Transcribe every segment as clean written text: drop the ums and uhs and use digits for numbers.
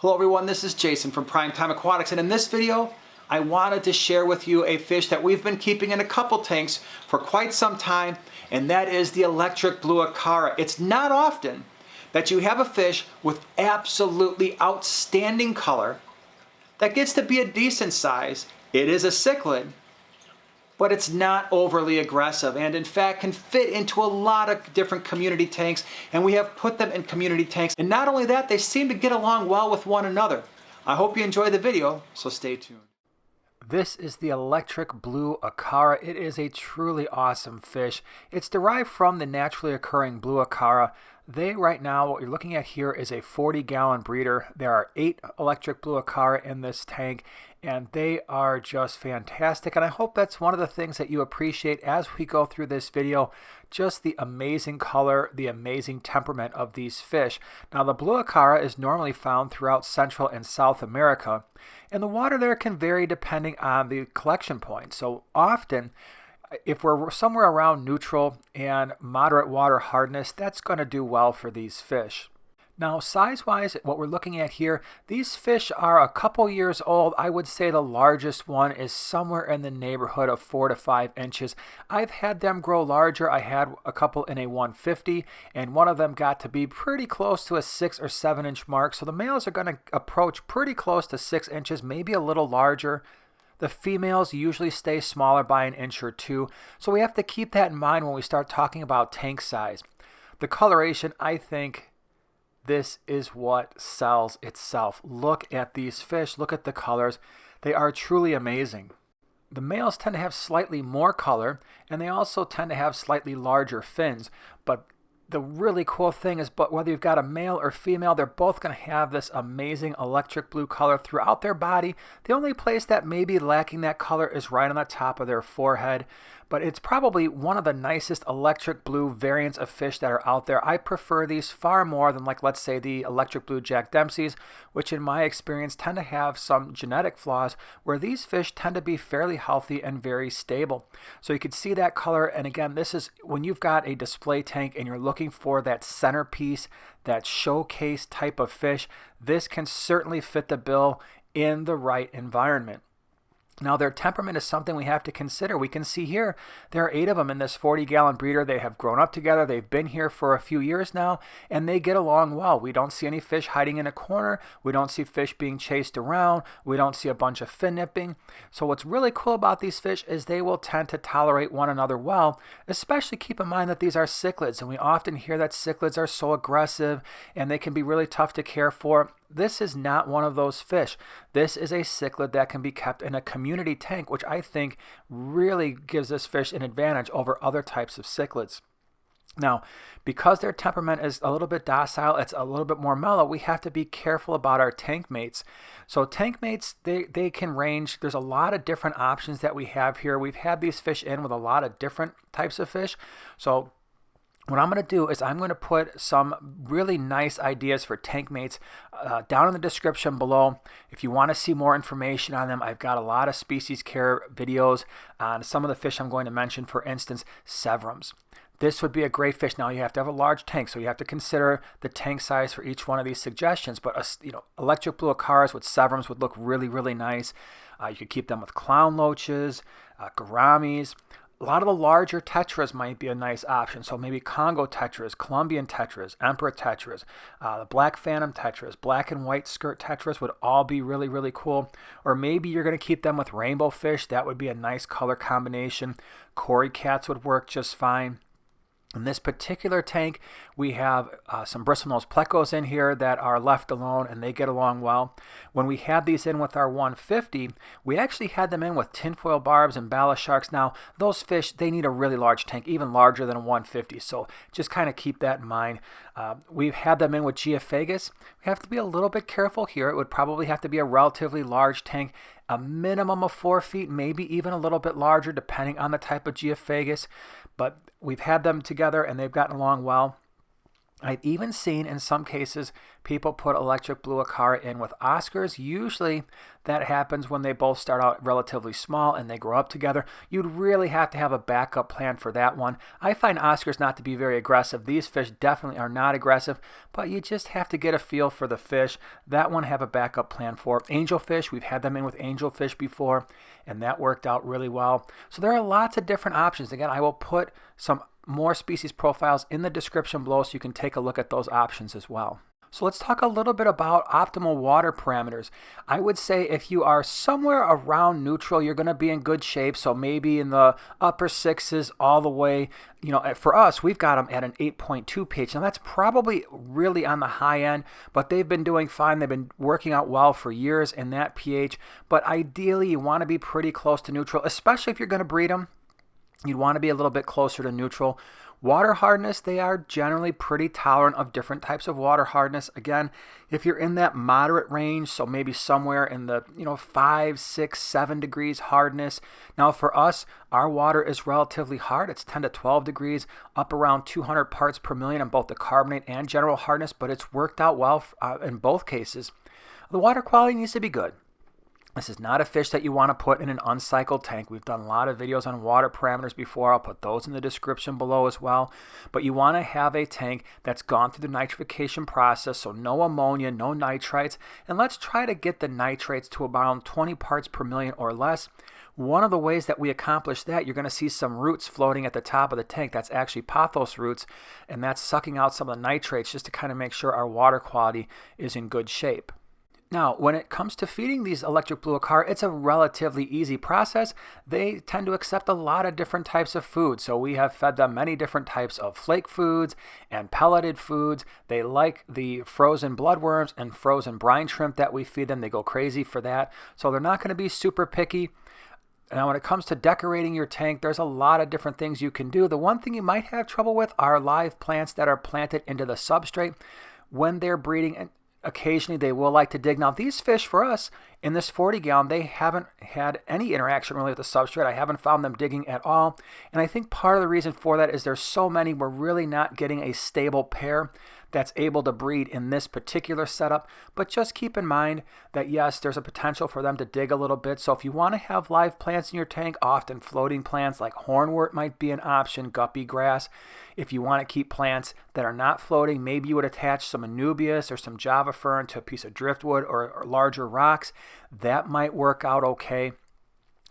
Hello everyone, this is Jason from Primetime Aquatics, and in this video I wanted to share with you a fish that we've been keeping in a couple tanks for quite some time, and that is the Electric Blue Acara. It's not often that you have a fish with absolutely outstanding color that gets to be a decent size. It is a cichlid, but it's not overly aggressive, and in fact can fit into a lot of different community tanks, and we have put them in community tanks. And not only that, they seem to get along well with one another. I hope you enjoy the video, so stay tuned. This is the Electric Blue Acara. It is a truly awesome fish. It's derived from the naturally occurring blue acara. Right now, what you're looking at here is a 40-gallon breeder. There are 8 Electric Blue Acara in this tank, and they are just fantastic. And I hope that's one of the things that you appreciate as we go through this video, just the amazing color, the amazing temperament of these fish. Now, the blue acara is normally found throughout Central and South America, and the water there can vary depending on the collection point. So often, if we're somewhere around neutral and moderate water hardness, that's going to do well for these fish. Now, size-wise, what we're looking at here, these fish are a couple years old. I would say the largest one is somewhere in the neighborhood of 4 to 5 inches. I've had them grow larger. I had a couple in a 150, and one of them got to be pretty close to a 6 or 7 inch mark. So the males are going to approach pretty close to 6 inches, maybe a little larger. The females usually stay smaller by an inch or two, so we have to keep that in mind when we start talking about tank size. The coloration, I think this is what sells itself. Look at these fish, look at the colors. They are truly amazing. The males tend to have slightly more color, and they also tend to have slightly larger fins, but the really cool thing is, but whether you've got a male or female, they're both going to have this amazing electric blue color throughout their body. The only place that may be lacking that color is right on the top of their forehead, but it's probably one of the nicest electric blue variants of fish that are out there. I prefer these far more than, like, let's say the electric blue Jack Dempsey's, which in my experience tend to have some genetic flaws, where these fish tend to be fairly healthy and very stable. So you can see that color, and again, this is when you've got a display tank and you're looking for that centerpiece, that showcase type of fish, this can certainly fit the bill in the right environment. Now, their temperament is something we have to consider. We can see here there are 8 of them in this 40-gallon breeder. They have grown up together. They've been here for a few years now, and they get along well. We don't see any fish hiding in a corner. We don't see fish being chased around. We don't see a bunch of fin nipping. So what's really cool about these fish is they will tend to tolerate one another well, especially keep in mind that these are cichlids, and we often hear that cichlids are so aggressive and they can be really tough to care for. This is not one of those fish. This is a cichlid that can be kept in a community tank, which I think really gives this fish an advantage over other types of cichlids. Now, because their temperament is a little bit docile, it's a little bit more mellow, we have to be careful about our tank mates. So tank mates, they can range. There's a lot of different options that we have here. We've had these fish in with a lot of different types of fish. So what I'm going to do is I'm going to put some really nice ideas for tank mates down in the description below. If you want to see more information on them, I've got a lot of species care videos on some of the fish I'm going to mention. For instance, severums. This would be a great fish. Now, you have to have a large tank, so you have to consider the tank size for each one of these suggestions. But electric blue acaras with severums would look really, really nice. You could keep them with clown loaches, gouramis. A lot of the larger tetras might be a nice option. So maybe Congo tetras, Colombian tetras, emperor tetras, the black phantom tetras, black and white skirt tetras would all be really, really cool. Or maybe you're going to keep them with rainbow fish. That would be a nice color combination. Cory cats would work just fine. In this particular tank, we have some bristlenose plecos in here that are left alone, and they get along well. When we had these in with our 150, we actually had them in with tinfoil barbs and bala sharks. Now, those fish, they need a really large tank, even larger than a 150, so just kind of keep that in mind. We've had them in with geophagus. We have to be a little bit careful here. It would probably have to be a relatively large tank, a minimum of 4 feet, maybe even a little bit larger, depending on the type of geophagus. But we've had them together and they've gotten along well. I've even seen in some cases people put Electric Blue Acara in with Oscars. Usually that happens when they both start out relatively small and they grow up together. You'd really have to have a backup plan for that one. I find Oscars not to be very aggressive. These fish definitely are not aggressive, but you just have to get a feel for the fish. That one have a backup plan for. Angelfish, we've had them in with angelfish before, and that worked out really well. So there are lots of different options. Again, I will put some more species profiles in the description below so you can take a look at those options as well. So let's talk a little bit about optimal water parameters. I would say if you are somewhere around neutral, you're going to be in good shape. So maybe in the upper 6s all the way. For us, we've got them at an 8.2 pH. Now that's probably really on the high end, but they've been doing fine. They've been working out well for years in that pH. But ideally, you want to be pretty close to neutral, especially if you're going to breed them. You'd want to be a little bit closer to neutral. Water hardness, they are generally pretty tolerant of different types of water hardness. Again, if you're in that moderate range, so maybe somewhere in the 5, 6, 7 degrees hardness. Now for us, our water is relatively hard. It's 10 to 12 degrees, up around 200 parts per million on both the carbonate and general hardness, but it's worked out well in both cases. The water quality needs to be good. This is not a fish that you want to put in an uncycled tank. We've done a lot of videos on water parameters before. I'll put those in the description below as well. But you want to have a tank that's gone through the nitrification process, so no ammonia, no nitrites. And let's try to get the nitrates to around 20 parts per million or less. One of the ways that we accomplish that, you're going to see some roots floating at the top of the tank. That's actually pothos roots, and that's sucking out some of the nitrates just to kind of make sure our water quality is in good shape. Now, when it comes to feeding these Electric Blue Acara, it's a relatively easy process. They tend to accept a lot of different types of food. So we have fed them many different types of flake foods and pelleted foods. They like the frozen bloodworms and frozen brine shrimp that we feed them. They go crazy for that. So they're not going to be super picky. Now, when it comes to decorating your tank, there's a lot of different things you can do. The one thing you might have trouble with are live plants that are planted into the substrate when they're breeding. Occasionally they will like to dig. Now these fish for us in this 40 gallon, they haven't had any interaction really with the substrate. I haven't found them digging at all. And I think part of the reason for that is there's so many, we're really not getting a stable pair that's able to breed in this particular setup. But just keep in mind that yes, there's a potential for them to dig a little bit. So if you want to have live plants in your tank, often floating plants like hornwort might be an option, guppy grass. If you want to keep plants that are not floating, maybe you would attach some anubias or some java fern to a piece of driftwood or larger rocks. That might work out okay.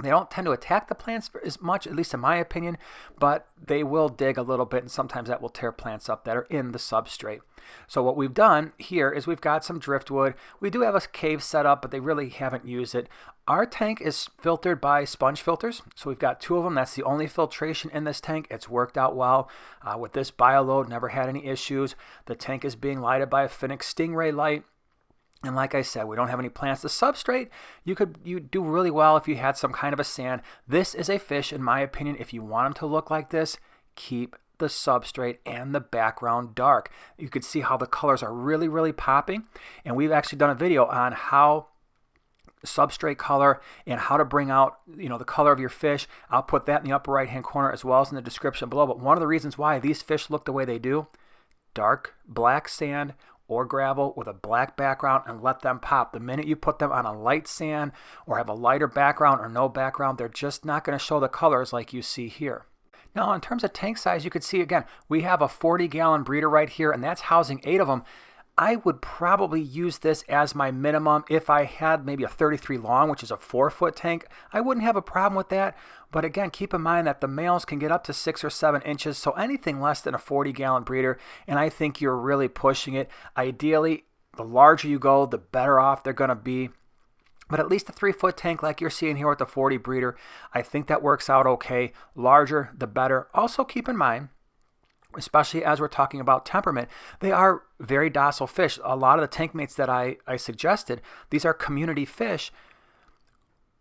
They don't tend to attack the plants as much, at least in my opinion, but they will dig a little bit, and sometimes that will tear plants up that are in the substrate. So what we've done here is we've got some driftwood. We do have a cave set up, but they really haven't used it. Our tank is filtered by sponge filters, so we've got 2 of them. That's the only filtration in this tank. It's worked out well. With this bioload, never had any issues. The tank is being lighted by a Finnick Stingray light. And like I said, we don't have any plants. The substrate, you do really well if you had some kind of a sand. This is a fish, in my opinion, if you want them to look like this, keep the substrate and the background dark. You can see how the colors are really, really popping. And we've actually done a video on how substrate color and how to bring out the color of your fish. I'll put that in the upper right hand corner as well as in the description below. But one of the reasons why these fish look the way they do, dark black sand or gravel with a black background, and let them pop. The minute you put them on a light sand or have a lighter background or no background, they're just not going to show the colors like you see here. Now in terms of tank size, you could see again, we have a 40 gallon breeder right here, and that's housing 8 of them. I would probably use this as my minimum. If I had maybe a 33 long, which is a 4-foot tank, I wouldn't have a problem with that. But again, keep in mind that the males can get up to 6 or 7 inches, so anything less than a 40 gallon breeder, and I think you're really pushing it. Ideally, the larger you go, the better off they're going to be. But at least a 3-foot tank like you're seeing here with the 40 breeder, I think that works out okay. Larger, the better. Also keep in mind, especially as we're talking about temperament, they are very docile fish. A lot of the tank mates that I suggested, these are community fish.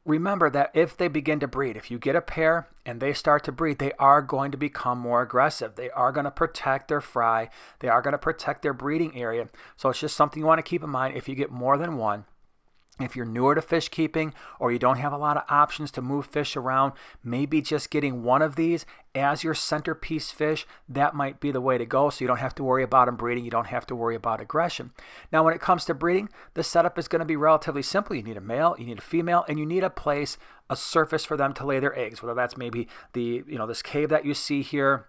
Remember that if they begin to breed, if you get a pair and they start to breed, they are going to become more aggressive. They are going to protect their fry. They are going to protect their breeding area. So it's just something you want to keep in mind if you get more than one. If you're newer to fish keeping or you don't have a lot of options to move fish around, maybe just getting one of these as your centerpiece fish, that might be the way to go, so you don't have to worry about them breeding. You don't have to worry about aggression. Now, when it comes to breeding, the setup is going to be relatively simple. You need a male, you need a female, and you need a place, a surface for them to lay their eggs, whether that's maybe this cave that you see here,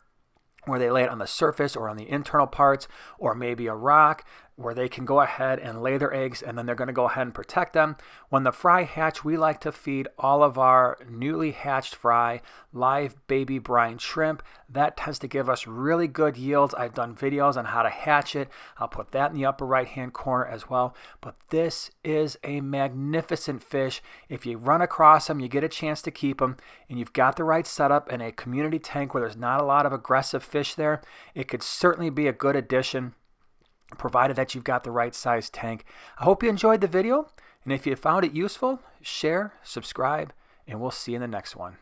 where they lay it on the surface or on the internal parts, or maybe a rock where they can go ahead and lay their eggs, and then they're going to go ahead and protect them. When the fry hatch, we like to feed all of our newly hatched fry live baby brine shrimp. That tends to give us really good yields. I've done videos on how to hatch it. I'll put that in the upper right hand corner as well. But this is a magnificent fish. If you run across them, you get a chance to keep them, and you've got the right setup in a community tank where there's not a lot of aggressive fish there, it could certainly be a good addition, provided that you've got the right size tank. I hope you enjoyed the video, and if you found it useful, share, subscribe, and we'll see you in the next one.